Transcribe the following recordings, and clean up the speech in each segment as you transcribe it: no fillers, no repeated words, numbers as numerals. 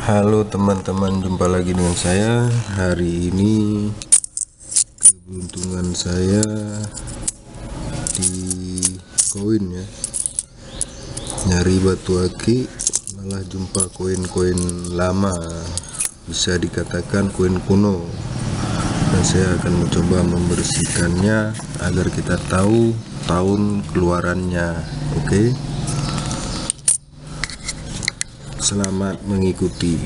Halo teman-teman, jumpa lagi dengan saya. Hari ini keberuntungan saya di koin ya, nyari batu aki malah jumpa koin-koin lama, bisa dikatakan koin kuno, dan saya akan mencoba membersihkannya agar kita tahu tahun keluarannya. Oke, selamat mengikuti.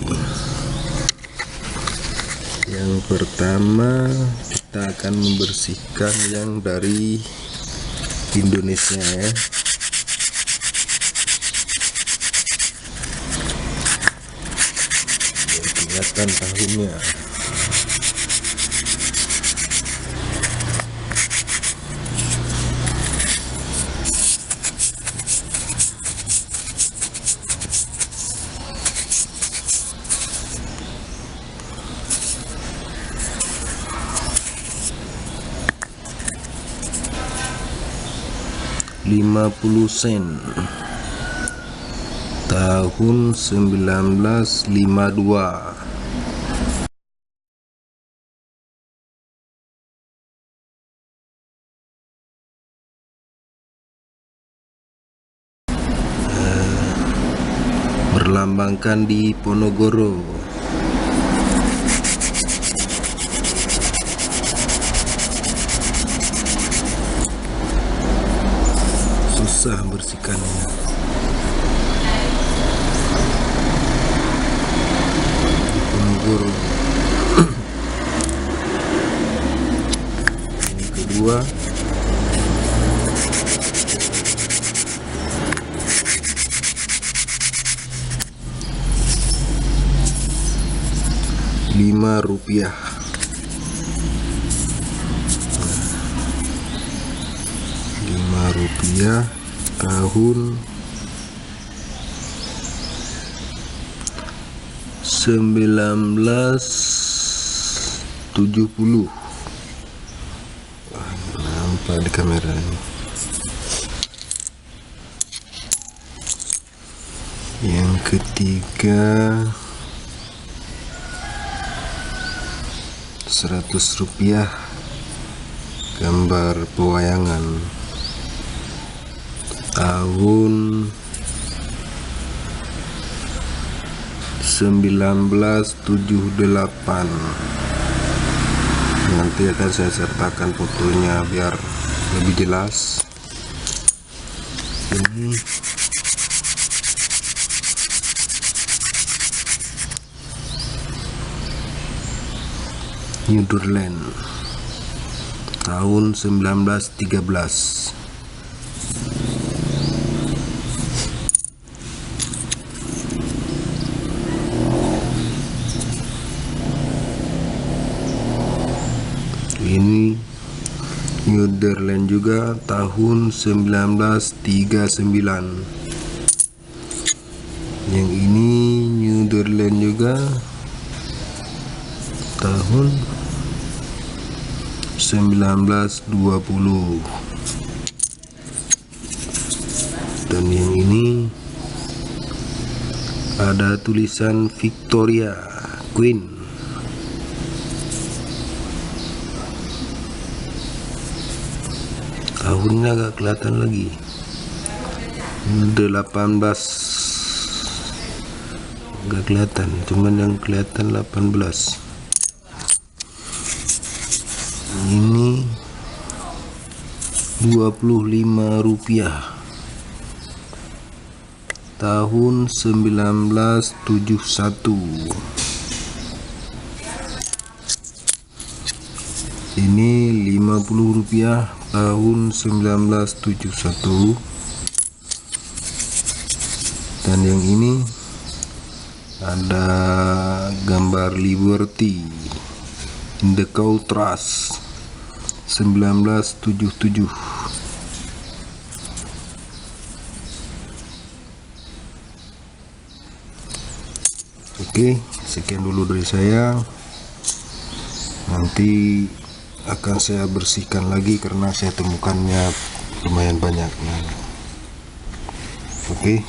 Yang pertama kita akan membersihkan yang dari Indonesia ya. Biar kelihatan tahunnya. $50 tahun 1952. Berlambangkan di Ponorogo. Susah bersihkannya. Ponorogo. Yang kedua, ₹5. ₹5 tahun 1970. Wah, nampak di kamera ini. Yang ketiga, ₹100, gambar pewayangan tahun 1978. Nanti akan saya sertakan fotonya biar lebih jelas. Ini Netherlands tahun 1913. Ini Netherlands juga tahun 1939. Yang ini Netherlands juga tahun 1920. Dan yang ini ada tulisan Victoria Queen. Tahunnya agak kelihatan lagi, 18 agak kelihatan, cuman yang kelihatan 18. Ini ₹25 tahun 1971. Ini ₹50 tahun 1971. Dan yang ini ada gambar Liberty in the Contrast 1977. Oke, sekian dulu dari saya. Nanti akan saya bersihkan lagi karena saya temukannya lumayan banyak. Oke.